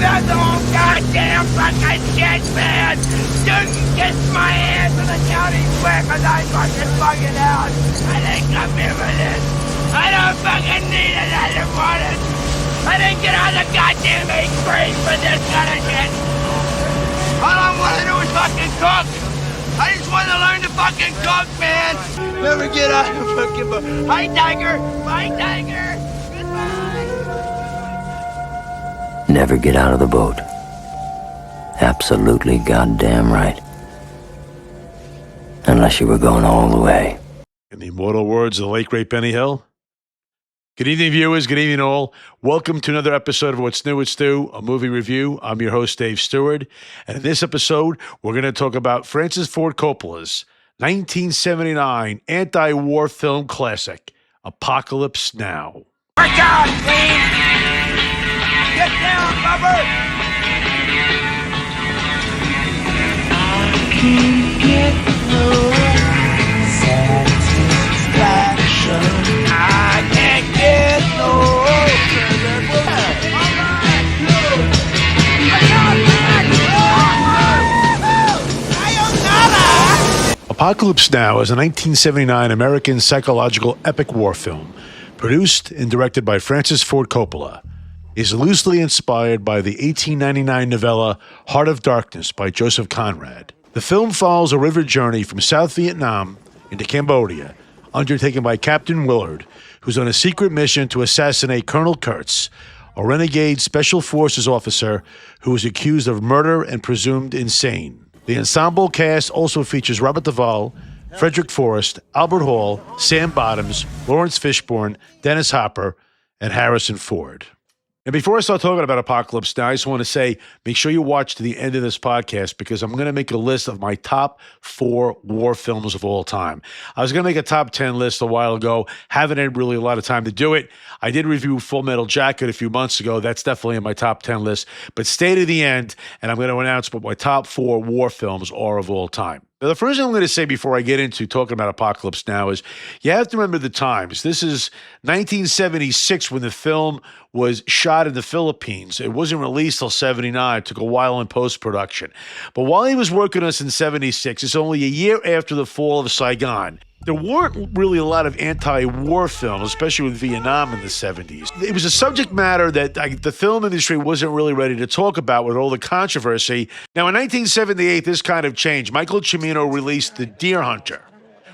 about the whole goddamn fucking shit, man. You can kiss my ass in the county square, cause I fucking out. I think I'm here for this. I don't fucking need it, I didn't want it. I didn't get on the goddamn 8th grade for this kind of shit. All I want to do is fucking cook. I just want to learn to fucking cook, man. Never get out of fucking boat. Hi, Tiger. Bye, Tiger. Goodbye. Never get out of the boat. Absolutely goddamn right. Unless you were going all the way. In the immortal words of the late great Benny Hill. Good evening, viewers. Good evening, all. Welcome to another episode of What's New with Stu, a movie review. I'm your host, Dave Stewart. And in this episode, we're going to talk about Francis Ford Coppola's 1979 anti-war film classic, Apocalypse Now. Work out, please. Get down, Robert. I can't get no satisfaction. I can't get no. Apocalypse Now is a 1979 American psychological epic war film produced and directed by Francis Ford Coppola. It is loosely inspired by the 1899 novella Heart of Darkness by Joseph Conrad. The film follows a river journey from South Vietnam into Cambodia, undertaken by Captain Willard, who's on a secret mission to assassinate Colonel Kurtz, a renegade special forces officer who is accused of murder and presumed insane. The ensemble cast also features Robert Duvall, Frederick Forrest, Albert Hall, Sam Bottoms, Lawrence Fishburne, Dennis Hopper, and Harrison Ford. And before I start talking about Apocalypse Now, I just want to say, make sure you watch to the end of this podcast because I'm going to make a list of my top 4 war films of all time. I was going to make a top 10 list a while ago. Haven't had really a lot of time to do it. I did review Full Metal Jacket a few months ago. That's definitely in my top 10 list. But stay to the end, and I'm going to announce what my top 4 war films are of all time. Now, the first thing I'm going to say before I get into talking about Apocalypse Now is you have to remember the times. This is 1976 when the film was shot in the Philippines. It wasn't released till 79. It took a while in post-production. But while he was working on us in 76, it's only a year after the fall of Saigon. There weren't really a lot of anti-war films, especially with Vietnam in the 70s. It was a subject matter that the film industry wasn't really ready to talk about with all the controversy. Now, in 1978, this kind of changed. Michael Cimino released The Deer Hunter,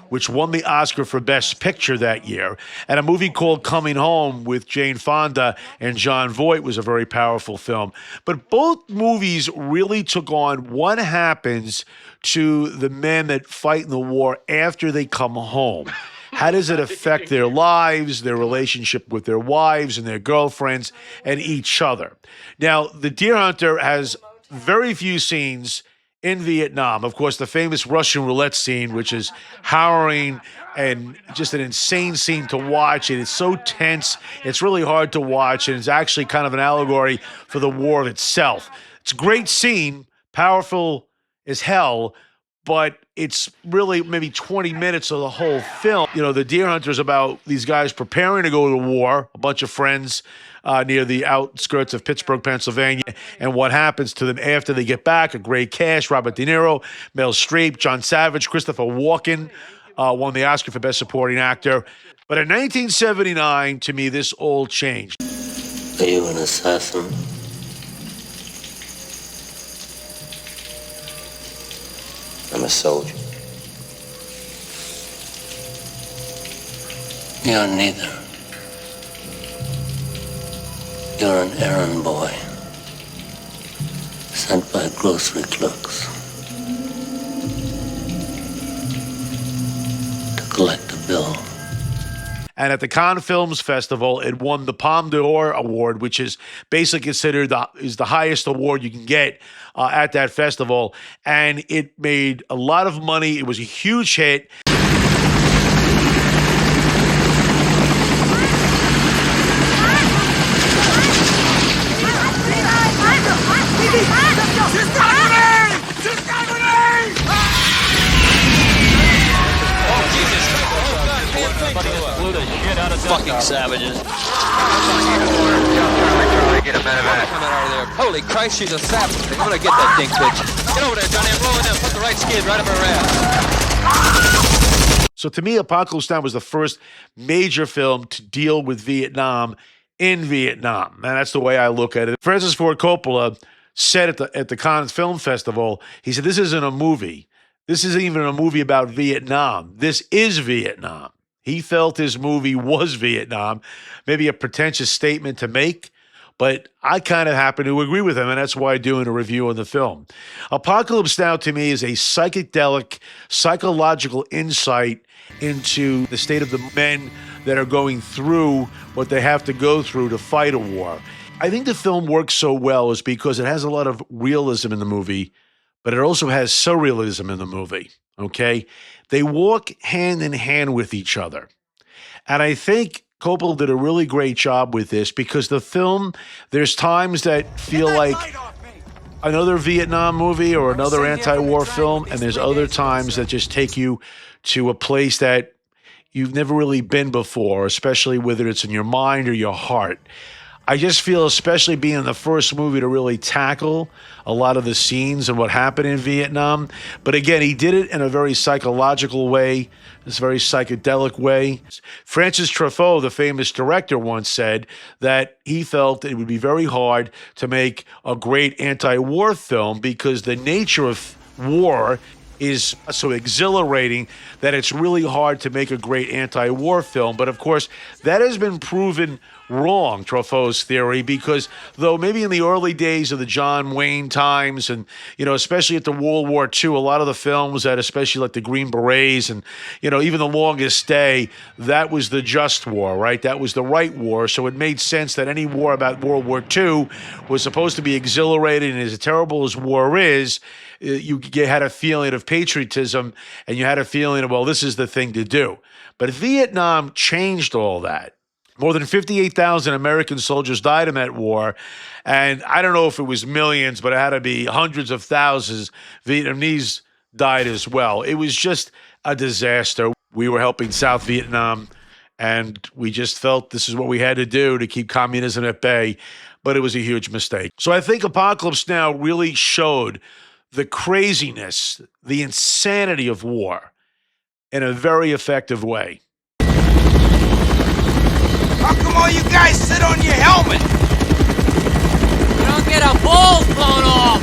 which won the Oscar for Best Picture that year, and a movie called Coming Home with Jane Fonda and Jon Voight was a very powerful film. But both movies really took on what happens to the men that fight in the war after they come home. How does it affect their lives, their relationship with their wives and their girlfriends, and each other? Now, The Deer Hunter has very few scenes in Vietnam. Of course, the famous Russian roulette scene, which is harrowing and just an insane scene to watch. It is so tense. It's really hard to watch, and it's actually kind of an allegory for the war itself. It's a great scene, powerful as hell, but it's really maybe 20 minutes of the whole film. You know, The Deer Hunter is about these guys preparing to go to war, a bunch of friends near the outskirts of Pittsburgh, Pennsylvania, and what happens to them after they get back. A great cast: Robert De Niro, Meryl Streep, John Savage, Christopher Walken won the Oscar for Best Supporting Actor. But in 1979, to me, this all changed. Are you an assassin? I'm a soldier. You're neither. You're an errand boy, sent by grocery clerks to collect a bill. And at the Cannes Films Festival, it won the Palme d'Or Award, which is basically considered the highest award you can get at that festival. And it made a lot of money. It was a huge hit. Fucking savages. get a medevac. Coming out of there. Holy Christ, she's a sap. I'm gonna get that dink bitch. Get over there, Johnny. I'm blowing them. Put the right skid right up her ass. So to me, Apocalypse Now was the first major film to deal with Vietnam in Vietnam. And that's the way I look at it. Francis Ford Coppola said at the Cannes Film Festival, he said, this isn't a movie. This isn't even a movie about Vietnam. This is Vietnam. He felt his movie was Vietnam. Maybe a pretentious statement to make, but I kind of happen to agree with him, and that's why I'm doing a review on the film. Apocalypse Now, to me, is a psychedelic, psychological insight into the state of the men that are going through what they have to go through to fight a war. I think the film works so well is because it has a lot of realism in the movie, but it also has surrealism in the movie, okay? They walk hand in hand with each other. And I think Coppola did a really great job with this because the film, there's times that feel like another Vietnam movie or another anti-war film, and there's other times that just take you to a place that you've never really been before, especially whether it's in your mind or your heart. I just feel, especially being the first movie to really tackle a lot of the scenes and what happened in Vietnam. But again, he did it in a very psychological way, this very psychedelic way. Francis Truffaut, the famous director, once said that he felt it would be very hard to make a great anti-war film because the nature of war is so exhilarating that it's really hard to make a great anti-war film. But of course, that has been proven wrong, Truffaut's theory, because though maybe in the early days of the John Wayne times and, especially at the World War II, a lot of the films that, especially like the Green Berets and, even The Longest Day, that was the just war, right? That was the right war. So it made sense that any war about World War II was supposed to be exhilarating, and as terrible as war is, you had a feeling of patriotism and you had a feeling of, well, this is the thing to do. But Vietnam changed all that. More than 58,000 American soldiers died in that war. And I don't know if it was millions, but it had to be hundreds of thousands. Vietnamese died as well. It was just a disaster. We were helping South Vietnam, and we just felt this is what we had to do to keep communism at bay. But it was a huge mistake. So I think Apocalypse Now really showed the craziness, the insanity of war in a very effective way. How come all you guys sit on your helmet? You don't get our balls blown off.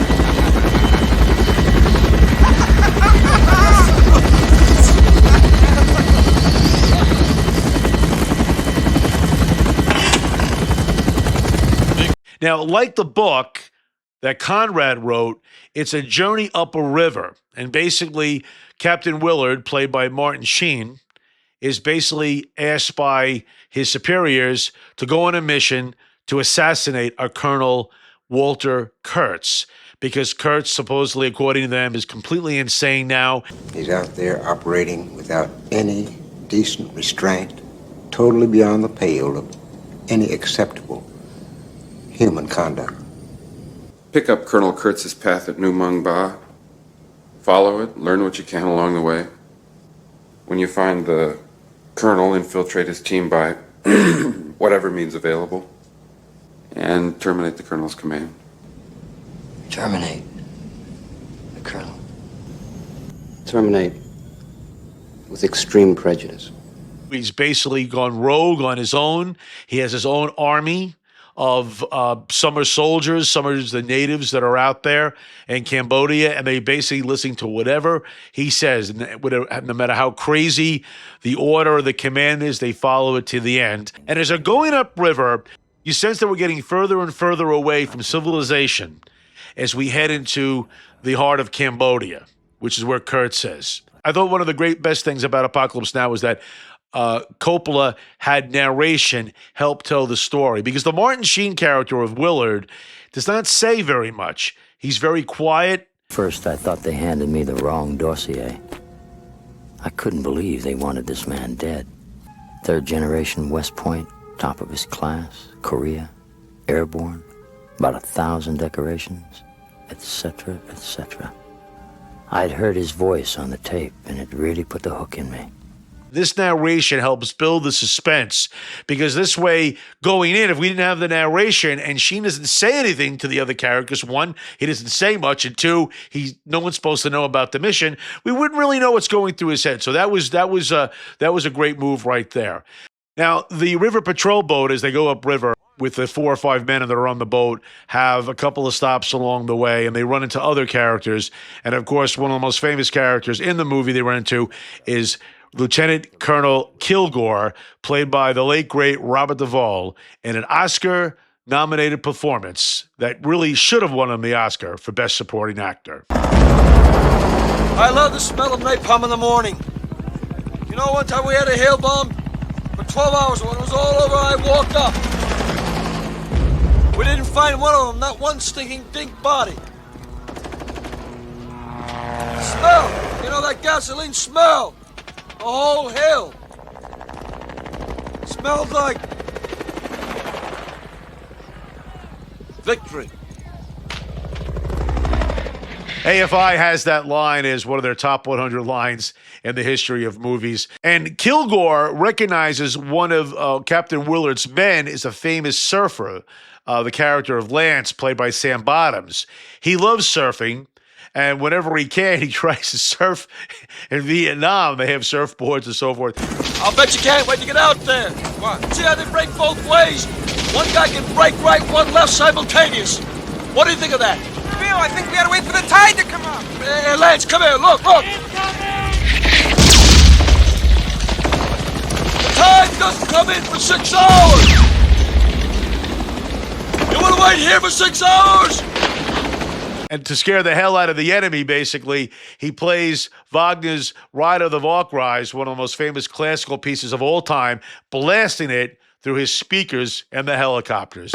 Now, like the book that Conrad wrote, it's a journey up a river. And basically, Captain Willard, played by Martin Sheen, is basically asked by his superiors to go on a mission to assassinate a Colonel Walter Kurtz, because Kurtz, supposedly, according to them, is completely insane now. He's out there operating without any decent restraint, totally beyond the pale of any acceptable human conduct. Pick up Colonel Kurtz's path at New Mung Ba. Follow it, learn what you can along the way. When you find the Colonel, infiltrate his team by whatever means available, and terminate the Colonel's command. Terminate the Colonel. Terminate with extreme prejudice. He's basically gone rogue on his own. He has his own army of some are soldiers, some are the natives that are out there in Cambodia, and they basically listen to whatever he says. No matter how crazy the order or the command is, they follow it to the end. And as they're going upriver, you sense that we're getting further and further away from civilization as we head into the heart of Cambodia, which is where Kurtz is. I thought one of the best things about Apocalypse Now was that Coppola had narration help tell the story, because the Martin Sheen character of Willard does not say very much. He's very quiet. First, I thought they handed me the wrong dossier. I couldn't believe they wanted this man dead. Third generation West Point, top of his class, Korea, airborne, about 1,000 decorations, etc., etc. I'd heard his voice on the tape, and it really put the hook in me. This narration helps build the suspense because this way, going in, if we didn't have the narration and Sheen doesn't say anything to the other characters, one, he doesn't say much, and two, no one's supposed to know about the mission. We wouldn't really know what's going through his head. So that was a great move right there. Now, the river patrol boat, as they go upriver with the 4 or 5 men that are on the boat, have a couple of stops along the way, and they run into other characters. And of course, one of the most famous characters in the movie they run into is Lieutenant Colonel Kilgore, played by the late, great Robert Duvall, in an Oscar-nominated performance that really should have won him the Oscar for Best Supporting Actor. I love the smell of napalm in the morning. You know, one time we had a hail bomb for 12 hours. When it was all over, I walked up. We didn't find one of them, not one stinking dink body. Smell! You know that gasoline smell? The whole hill. Smells like victory. AFI has that line as one of their top 100 lines in the history of movies. And Kilgore recognizes one of Captain Willard's men is a famous surfer, the character of Lance, played by Sam Bottoms. He loves surfing. And whenever he can, he tries to surf in Vietnam. They have surfboards and so forth. I'll bet you can't wait to get out there. What? See how they break both ways? One guy can break right, one left simultaneous. What do you think of that? Bill, I think we gotta wait for the tide to come up. Hey, Lance, come here. Look. The tide doesn't come in for 6 hours. You want to wait here for 6 hours? And to scare the hell out of the enemy, basically, he plays Wagner's Ride of the Valkyries, one of the most famous classical pieces of all time, blasting it through his speakers and the helicopters.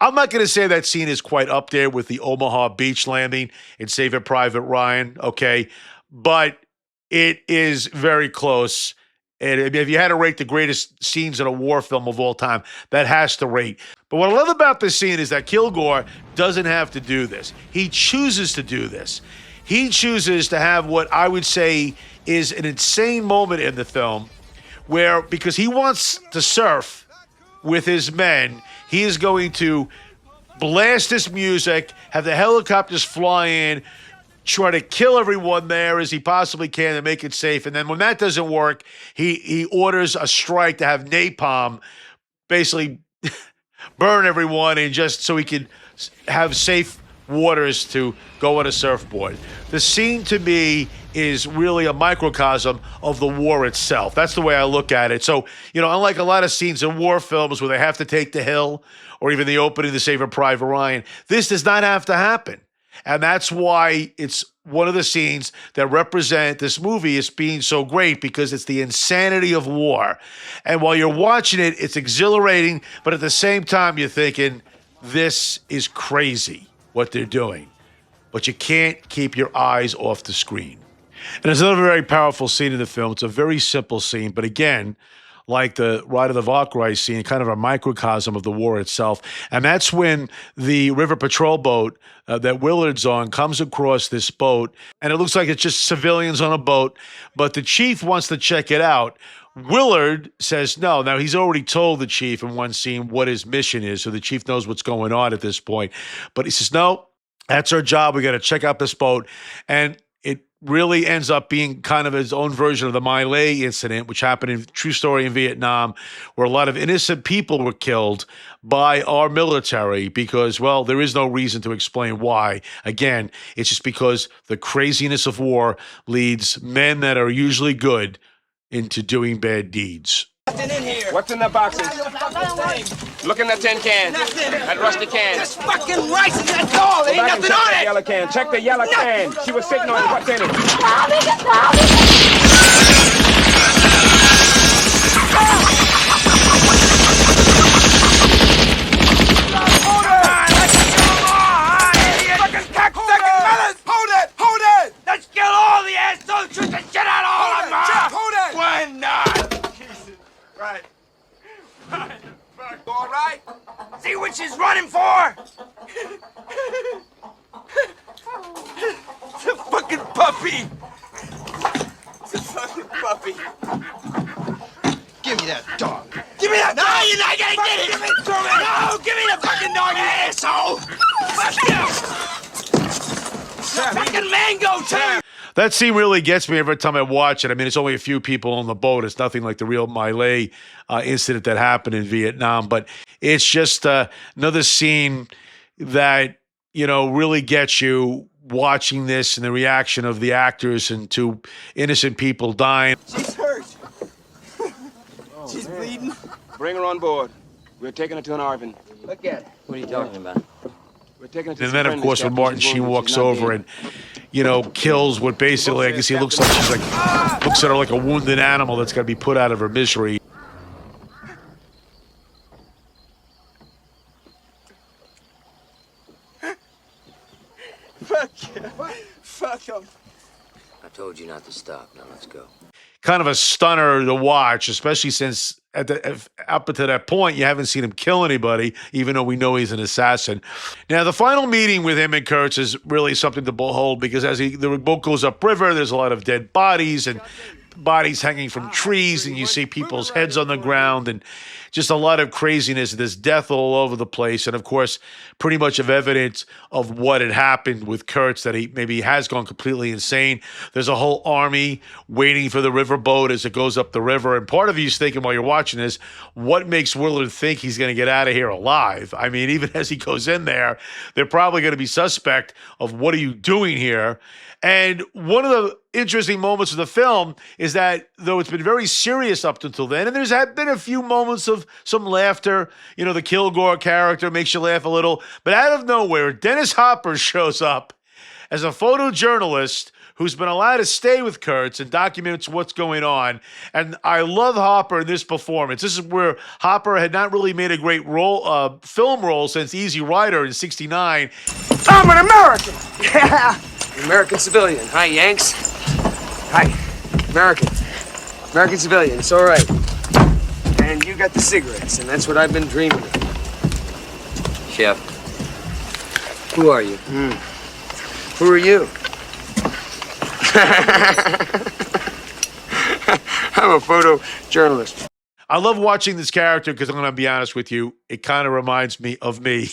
I'm not going to say that scene is quite up there with the Omaha beach landing in Saving Private Ryan, okay? But it is very close. And if you had to rate the greatest scenes in a war film of all time, that has to rate. But what I love about this scene is that Kilgore doesn't have to do this. He chooses to do this. He chooses to have what I would say is an insane moment in the film where, because he wants to surf with his men, he is going to blast this music, have the helicopters fly in, try to kill everyone there as he possibly can to make it safe. And then when that doesn't work, he orders a strike to have napalm basically burn everyone, and just so he can have safe waters to go on a surfboard. The scene to me is really a microcosm of the war itself. That's the way I look at it. So, unlike a lot of scenes in war films where they have to take the hill, or even the opening to Saving Private Ryan, this does not have to happen. And that's why it's one of the scenes that represent this movie as being so great, because it's the insanity of war. And while you're watching it, it's exhilarating, but at the same time, you're thinking, this is crazy what they're doing. But you can't keep your eyes off the screen. And there's another very powerful scene in the film. It's a very simple scene, but again, like the Ride of the Valkyries scene, kind of a microcosm of the war itself. And that's when the river patrol boat that Willard's on comes across this boat, and it looks like it's just civilians on a boat, but the chief wants to check it out. Willard says no. Now, he's already told the chief in one scene what his mission is, so the chief knows what's going on at this point. But he says, no, that's our job. We got to check out this boat. And it really ends up being kind of his own version of the My Lai incident, which happened in true story in Vietnam, where a lot of innocent people were killed by our military because, well, there is no reason to explain why. Again, it's just because the craziness of war leads men that are usually good into doing bad deeds. Nothing in here. What's in the boxes? Look in the tin can. Nothing. That rusty can. Just fucking rice and that's all. There ain't nothing on The it. yellow can. Check the yellow can. She was sitting on it. What's in it? Hold it! Let's kill all the assholes, shoot the shit out of all of them! Hold it! Why not? Jesus. Right. All right? See what she's running for? It's a fucking puppy! It's a fucking puppy. Give me that dog. Give me that dog! No, you're not gonna get it! Give it to me! No, give me the fucking dog, you asshole! Fuck you! Fucking mango, too! That scene really gets me every time I watch it. I mean, it's only a few people on the boat. It's nothing like the real My Lai incident that happened in Vietnam. But it's just another scene that, you know, really gets you watching this and the reaction of the actors and two innocent people dying. She's hurt. She's bleeding. Bring her on board. We're taking her to an Arvin. Look at it. What are you talking about? We're taking her to And some then, of friendly course, stuff. when Martin She's Sheen wounded. walks She's not over dead. and, you know, kills what basically, I guess he looks like she's like, looks at her like a wounded animal that's got to be put out of her misery. Fuck you. Fuck him. I told you not to stop. Now let's go. Kind of a stunner to watch, especially since up to that point, you haven't seen him kill anybody, even though we know he's an assassin. Now, the final meeting with him and Kurtz is really something to behold because as the boat goes upriver, there's a lot of dead bodies and bodies hanging from trees, and you see people's heads on the ground, and just a lot of craziness. There's death all over the place, and of course, pretty much of evidence of what had happened with Kurtz, that he maybe has gone completely insane. There's a whole army waiting for the riverboat as it goes up the river, and part of you's thinking while you're watching this, what makes Willard think he's going to get out of here alive? I mean, even as he goes in there, they're probably going to be suspect of what are you doing here? And one of the interesting moments of the film is that, though it's been very serious up until then, and there's been a few moments of some laughter, you know, the Kilgore character makes you laugh a little, but out of nowhere, Dennis Hopper shows up as a photojournalist who's been allowed to stay with Kurtz and documents what's going on. And I love Hopper in this performance. This is where Hopper had not really made a great film role since Easy Rider in '69. I'm an American. Yeah. American civilian. Hi, Yanks. Hi. American. American civilian. It's all right. And you got the cigarettes, and that's what I've been dreaming of. Chef, who are you? Who are you? I'm a photojournalist. I love watching this character because I'm going to be honest with you, it kind of reminds me of me.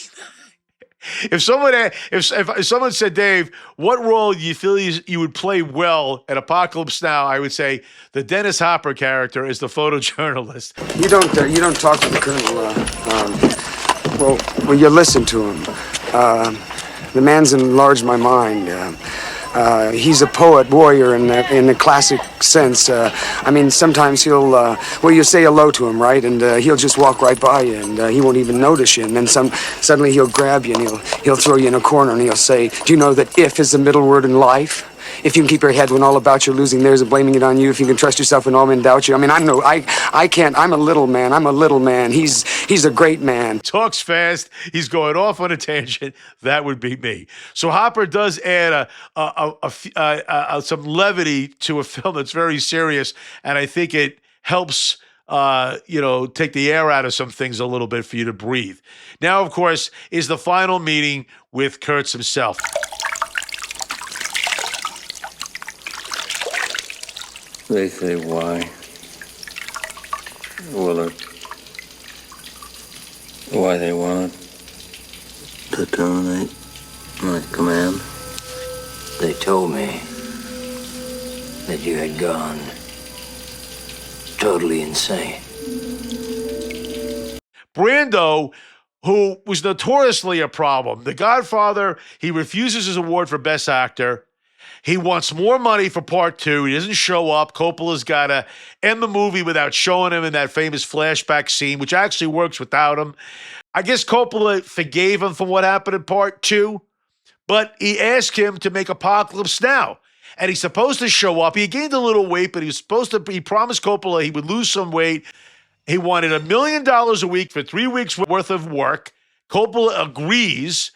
If someone said, Dave, what role do you feel you would play well at Apocalypse Now? I would say the Dennis Hopper character is the photojournalist. You don't talk to the colonel. Well, you listen to him. The man's enlarged my mind. He's a poet, warrior in the classic sense. I mean, sometimes you say hello to him, right? And he'll just walk right by you, and he won't even notice you. And then suddenly he'll grab you, and he'll throw you in a corner, and he'll say, do you know that if is the middle word in life? If you can keep your head when all about you're losing theirs and blaming it on you, if you can trust yourself when all men doubt you. I mean, I can't. I'm a little man. He's a great man. Talks fast. He's going off on a tangent. That would be me. So Hopper does add some levity to a film that's very serious, and I think it helps take the air out of some things a little bit for you to breathe. Now, of course, is the final meeting with Kurtz himself. They say why. Willard. Why they want to terminate my command. They told me that you had gone totally insane. Brando, who was notoriously a problem. The Godfather, he refuses his award for Best Actor. He wants more money for part 2. He doesn't show up. Coppola's got to end the movie without showing him in that famous flashback scene, which actually works without him. I guess Coppola forgave him for what happened in part 2, but he asked him to make Apocalypse Now. And he's supposed to show up. He gained a little weight, but he promised Coppola he would lose some weight. He wanted $1 million a week for 3 weeks worth of work. Coppola agrees.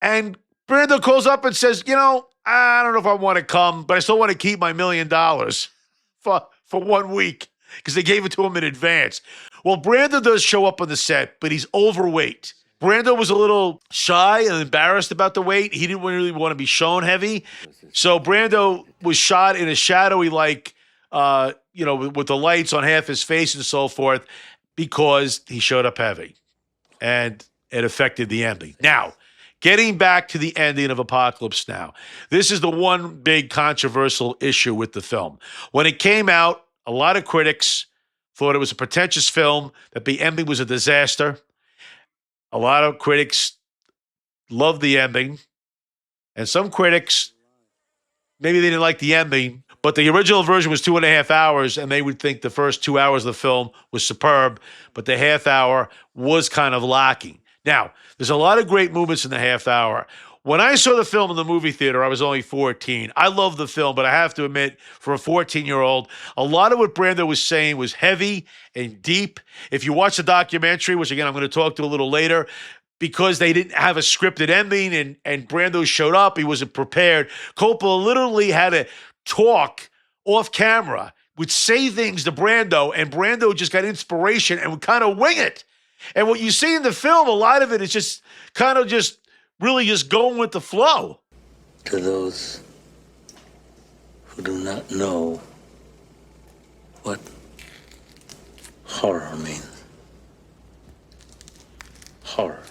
And Brando calls up and says, I don't know if I want to come, but I still want to keep my $1 million for 1 week because they gave it to him in advance. Well, Brando does show up on the set, but he's overweight. Brando was a little shy and embarrassed about the weight. He didn't really want to be shown heavy. So Brando was shot in a shadowy, with the lights on half his face and so forth, because he showed up heavy. And it affected the ending. Now, getting back to the ending of Apocalypse Now. This is the one big controversial issue with the film. When it came out, a lot of critics thought it was a pretentious film, that the ending was a disaster. A lot of critics loved the ending. And some critics, maybe they didn't like the ending, but the original version was 2.5 hours, and they would think the first 2 hours of the film was superb, but the half hour was kind of lacking. Now, there's a lot of great moments in the half hour. When I saw the film in the movie theater, I was only 14. I love the film, but I have to admit, for a 14-year-old, a lot of what Brando was saying was heavy and deep. If you watch the documentary, which again I'm going to talk to a little later, because they didn't have a scripted ending and Brando showed up, he wasn't prepared. Coppola literally had to talk off camera, would say things to Brando, and Brando just got inspiration and would kind of wing it. And what you see in the film, a lot of it is just kind of just really just going with the flow. To those who do not know what horror means. Horror.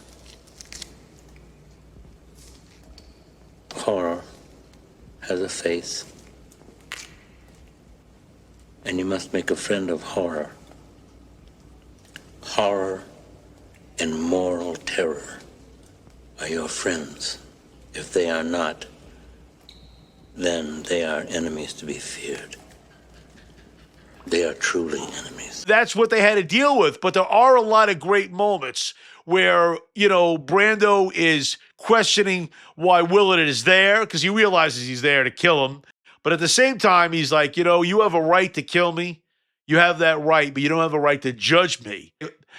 Horror has a face. And you must make a friend of horror. Horror and moral terror are your friends. If they are not, then they are enemies to be feared. They are truly enemies. That's what they had to deal with. But there are a lot of great moments where, Brando is questioning why Willard is there, because he realizes he's there to kill him. But at the same time, he's like, you have a right to kill me. You have that right, but you don't have a right to judge me.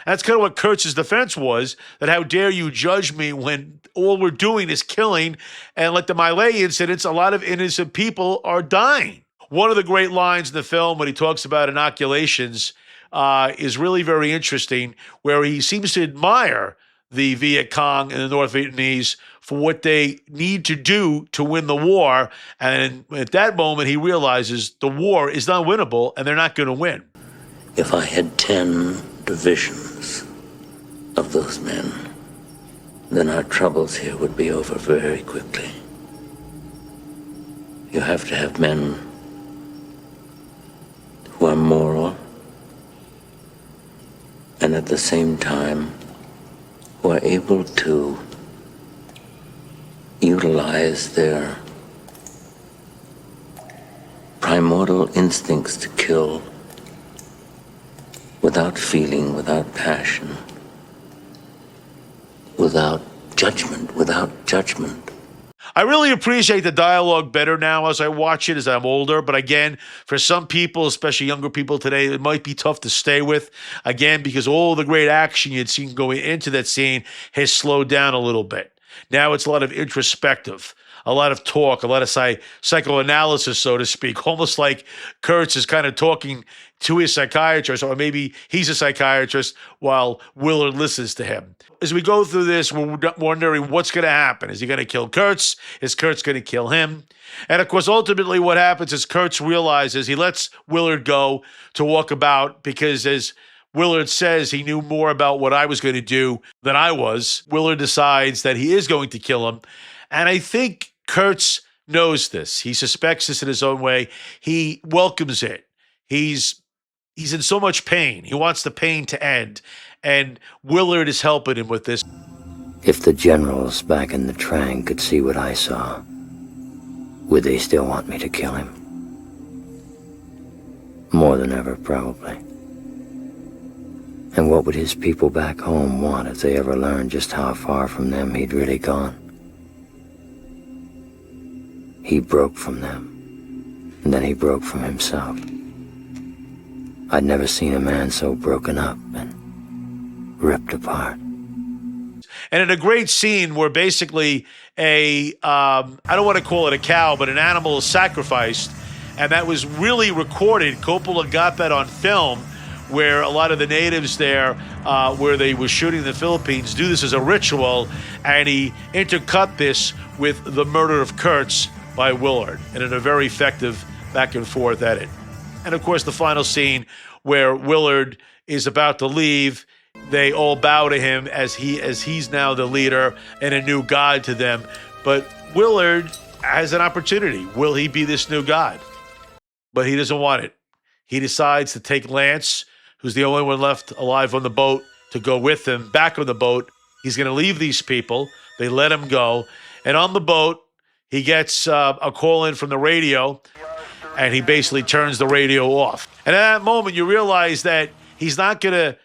That's kind of what Kurtz's defense was, that how dare you judge me when all we're doing is killing, and like the Miley incidents, a lot of innocent people are dying. One of the great lines in the film when he talks about inoculations is really very interesting, where he seems to admire the Viet Cong and the North Vietnamese for what they need to do to win the war. And at that moment, he realizes the war is not winnable and they're not going to win. If I had 10 divisions of those men, then our troubles here would be over very quickly. You have to have men who are moral and at the same time who are able to utilize their primordial instincts to kill without feeling, without passion, without judgment. I really appreciate the dialogue better now as I watch it, as I'm older. But again, for some people, especially younger people today, it might be tough to stay with. Again, because all the great action you'd seen going into that scene has slowed down a little bit. Now it's a lot of introspective, a lot of talk, a lot of psychoanalysis, so to speak, almost like Kurtz is kind of talking to his psychiatrist, or maybe he's a psychiatrist while Willard listens to him. As we go through this, we're wondering what's going to happen. Is he going to kill Kurtz? Is Kurtz going to kill him? And of course, ultimately what happens is Kurtz realizes he lets Willard go to walk about because, as Willard says, he knew more about what I was going to do than I was. Willard decides that he is going to kill him. And I think Kurtz knows this. He suspects this in his own way. He welcomes it. He's in so much pain. He wants the pain to end. And Willard is helping him with this. If the generals back in the Trang could see what I saw, would they still want me to kill him? More than ever, probably. And what would his people back home want if they ever learned just how far from them he'd really gone? He broke from them, and then he broke from himself. I'd never seen a man so broken up and ripped apart. And in a great scene where basically I don't want to call it a cow, but an animal is sacrificed, and that was really recorded. Coppola got that on film, where a lot of the natives there, where they were shooting in the Philippines, do this as a ritual, and he intercut this with the murder of Kurtz by Willard, and in a very effective back and forth edit. And of course, the final scene where Willard is about to leave, they all bow to him as he's now the leader and a new god to them. But Willard has an opportunity. Will he be this new god? But he doesn't want it. He decides to take Lance, who's the only one left alive on the boat, to go with him back on the boat. He's going to leave these people. They let him go. And on the boat, he gets a call in from the radio, and he basically turns the radio off. And at that moment, you realize that he's not going to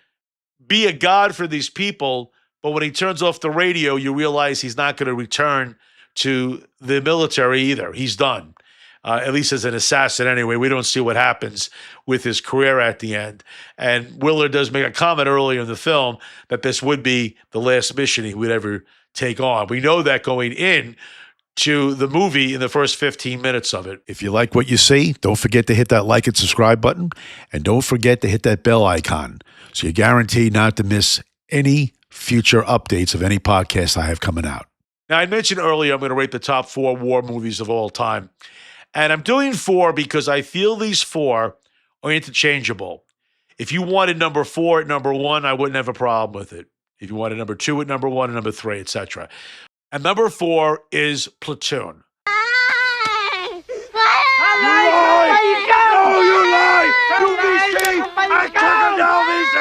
be a god for these people, but when he turns off the radio, you realize he's not going to return to the military either. He's done, at least as an assassin anyway. We don't see what happens with his career at the end. And Willard does make a comment earlier in the film that this would be the last mission he would ever take on. We know that going in to the movie in the first 15 minutes of it. If you like what you see, don't forget to hit that like and subscribe button, and don't forget to hit that bell icon so you're guaranteed not to miss any future updates of any podcast I have coming out. Now, I mentioned earlier I'm going to rate the top 4 war movies of all time, and I'm doing 4 because I feel these 4 are interchangeable. If you wanted number 4 at number 1, I wouldn't have a problem with it. If you wanted number 2 at number 1 and number 3, etc. And number 4 is Platoon. You lie! You VC! I can't down, VC!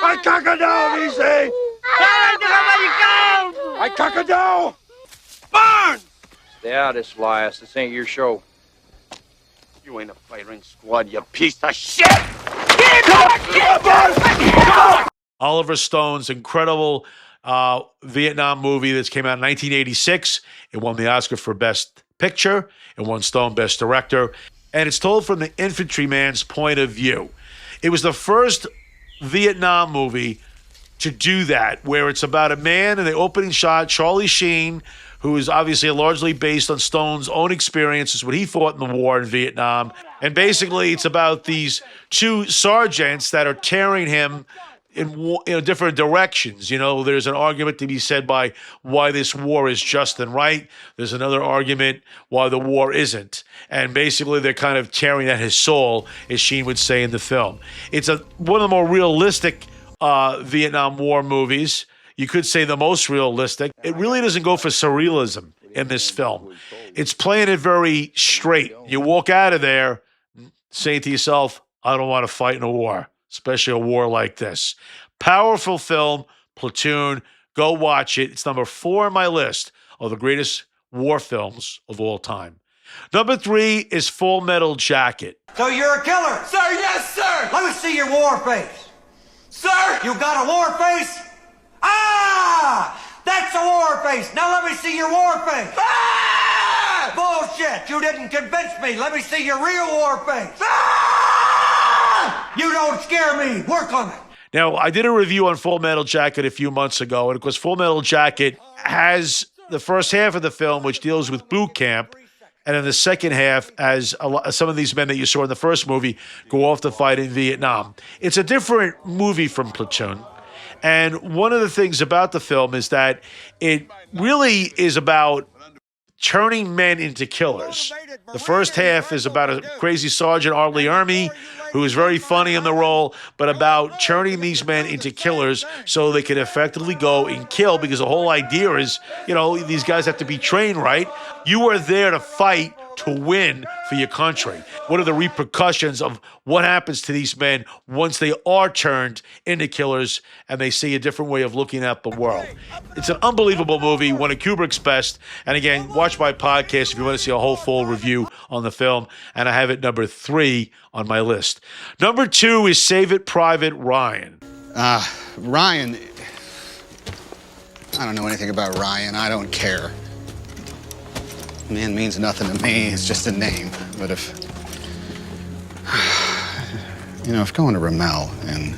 I can't down, VC! I can't down! Burn! Stay out of this, Elias. This ain't your show. You ain't a firing squad, you piece of shit! Come on! Oliver Stone's incredible Vietnam movie that came out in 1986. It won the Oscar for Best Picture. It won Stone Best Director. And it's told from the infantryman's point of view. It was the first Vietnam movie to do that, where it's about a man in the opening shot, Charlie Sheen, who is obviously largely based on Stone's own experiences when he fought in the war in Vietnam. And basically, it's about these 2 sergeants that are tearing him in different directions. You know, there's an argument to be said by why this war is just and right. There's another argument why the war isn't. And basically, they're kind of tearing at his soul, as Sheen would say in the film. It's one of the more realistic Vietnam War movies. You could say the most realistic. It really doesn't go for surrealism in this film. It's playing it very straight. You walk out of there saying to yourself, I don't want to fight in a war, especially a war like this. Powerful film, Platoon. Go watch it. It's number 4 on my list of the greatest war films of all time. Number 3 is Full Metal Jacket. So you're a killer? Sir, yes, sir! Let me see your war face. Sir! You got a war face? Ah! That's a war face. Now let me see your war face. Ah! Bullshit. You didn't convince me. Let me see your real war face. Ah! You don't scare me. Work on it. Now, I did a review on Full Metal Jacket a few months ago, and of course, Full Metal Jacket has the first half of the film, which deals with boot camp, and then the second half, as some of these men that you saw in the first movie go off to fight in Vietnam. It's a different movie from Platoon, and one of the things about the film is that it really is about turning men into killers. The first half is about a crazy Sergeant Arlie Ermey, who is very funny in the role, but about turning these men into killers so they can effectively go and kill, because the whole idea is, these guys have to be trained right. You are there to fight to win for your country. What are the repercussions of what happens to these men once they are turned into killers and they see a different way of looking at the world? It's an unbelievable movie, one of Kubrick's best. And again, watch my podcast if you want to see a whole full review on the film. And I have it number 3 on my list. Number 2 is Saving Private Ryan. Ryan, I don't know anything about Ryan. I don't care. Man means nothing to me. It's just a name. But if going to Ramel and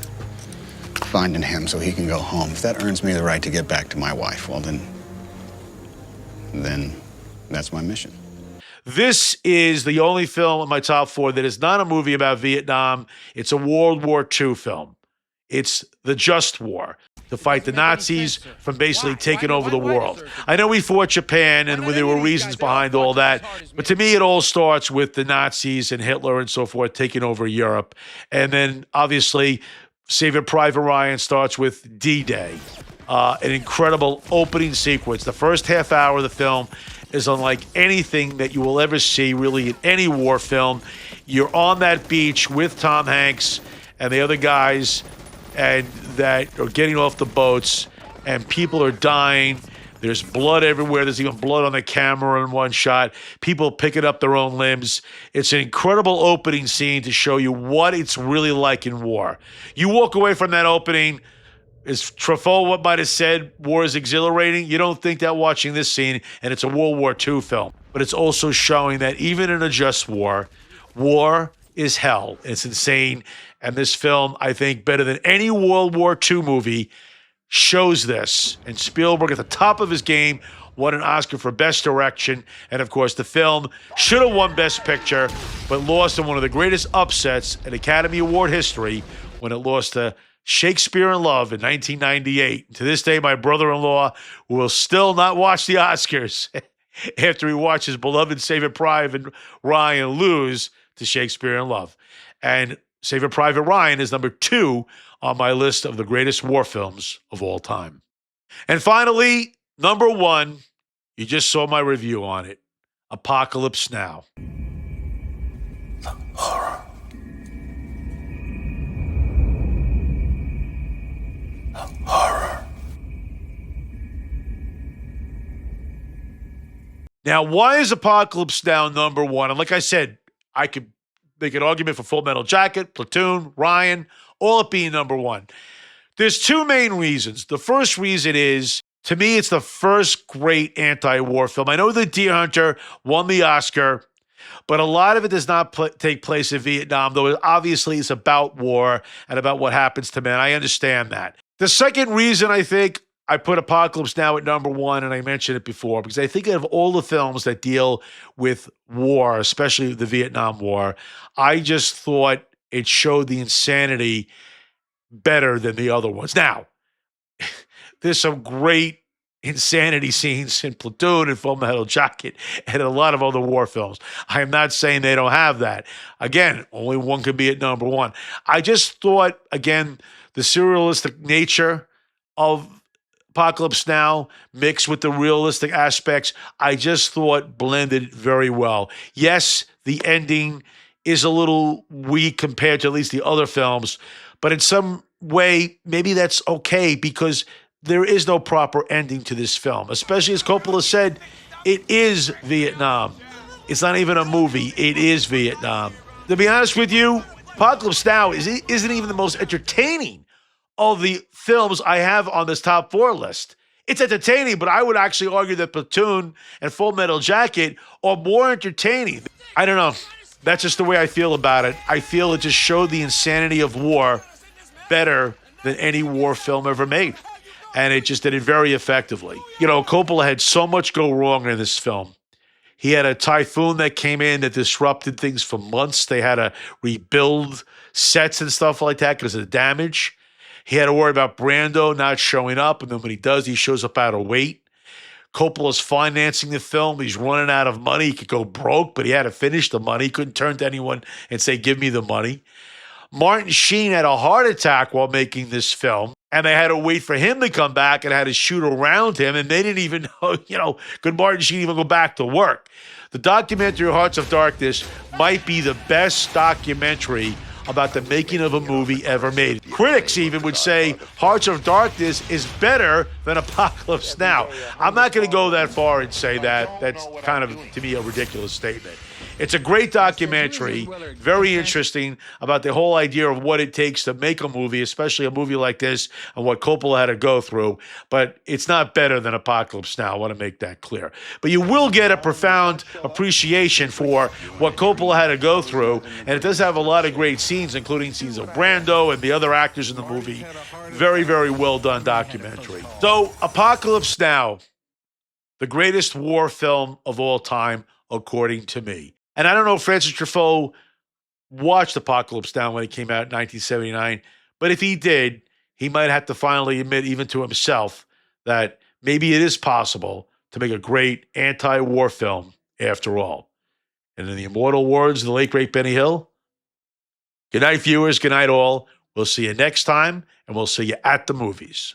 finding him so he can go home, if that earns me the right to get back to my wife, well, then that's my mission. This is the only film in my top 4 that is not a movie about Vietnam. It's a World War II film. It's the Just War, to fight the Nazis from basically taking over the world. I know we fought Japan, and there were reasons behind all that, but to me it all starts with the Nazis and Hitler and so forth taking over Europe. And then, obviously, Saving Private Ryan starts with D-Day, an incredible opening sequence. The first half hour of the film is unlike anything that you will ever see, really, in any war film. You're on that beach with Tom Hanks and the other guys and that are getting off the boats, and people are dying. There's blood everywhere. There's even blood on the camera in one shot. People picking up their own limbs. It's an incredible opening scene to show you what it's really like in war. You walk away from that opening, as Truffaut might have said, war is exhilarating. You don't think that watching this scene, and it's a World War II film. But it's also showing that even in a just war, war is hell. It's insane. And this film, I think, better than any World War II movie, shows this. And Spielberg, at the top of his game, won an Oscar for Best Direction. And, of course, the film should have won Best Picture, but lost in one of the greatest upsets in Academy Award history when it lost to Shakespeare in Love in 1998. To this day, my brother-in-law will still not watch the Oscars after he watches beloved Saving Private Ryan lose to Shakespeare in Love. And Saving Private Ryan is number 2 on my list of the greatest war films of all time. And finally, number 1, you just saw my review on it, Apocalypse Now. The horror. The horror. Now, why is Apocalypse Now number 1? And like I said, I could make an argument for Full Metal Jacket, Platoon, Ryan, all it being number 1. There's 2 main reasons. The first reason is, to me, it's the first great anti-war film. I know The Deer Hunter won the Oscar, but a lot of it does not take place in Vietnam, though it obviously is about war and about what happens to men. I understand that. The second reason I think I put Apocalypse Now at number 1, and I mentioned it before, because I think of all the films that deal with war, especially the Vietnam War, I just thought it showed the insanity better than the other ones. Now, there's some great insanity scenes in Platoon and Full Metal Jacket and a lot of other war films. I am not saying they don't have that. Again, only one can be at number 1. I just thought, again, the surrealistic nature of Apocalypse Now mixed with the realistic aspects, I just thought blended very well. Yes, the ending is a little weak compared to at least the other films, but in some way, maybe that's okay, because there is no proper ending to this film, especially as Coppola said, it is Vietnam. It's not even a movie. It is Vietnam. To be honest with you, Apocalypse Now isn't even the most entertaining of the films I have on this top 4 list. It's entertaining, but I would actually argue that Platoon and Full Metal Jacket are more entertaining. I don't know. That's just the way I feel about it. I feel it just showed the insanity of war better than any war film ever made. And it just did it very effectively. Coppola had so much go wrong in this film. He had a typhoon that came in that disrupted things for months. They had to rebuild sets and stuff like that because of the damage. He had to worry about Brando not showing up, and then when he does, he shows up out of weight. Coppola's financing the film. He's running out of money. He could go broke, but he had to finish the money. He couldn't turn to anyone and say, give me the money. Martin Sheen had a heart attack while making this film, and they had to wait for him to come back and had to shoot around him, and they didn't even know, could Martin Sheen even go back to work? The documentary Hearts of Darkness might be the best documentary about the making of a movie ever made. Critics even would say Hearts of Darkness is better than Apocalypse Now. I'm not going to go that far and say that. That's kind of, to me, a ridiculous statement. It's a great documentary, very interesting about the whole idea of what it takes to make a movie, especially a movie like this, and what Coppola had to go through. But it's not better than Apocalypse Now. I want to make that clear. But you will get a profound appreciation for what Coppola had to go through, and it does have a lot of great scenes, including scenes of Brando and the other actors in the movie. Very, very well done documentary. So, Apocalypse Now, the greatest war film of all time, according to me. And I don't know if Francis Truffaut watched Apocalypse Now when it came out in 1979, but if he did, he might have to finally admit, even to himself, that maybe it is possible to make a great anti-war film after all. And in the immortal words of the late, great Benny Hill, good night, viewers. Good night, all. We'll see you next time, and we'll see you at the movies.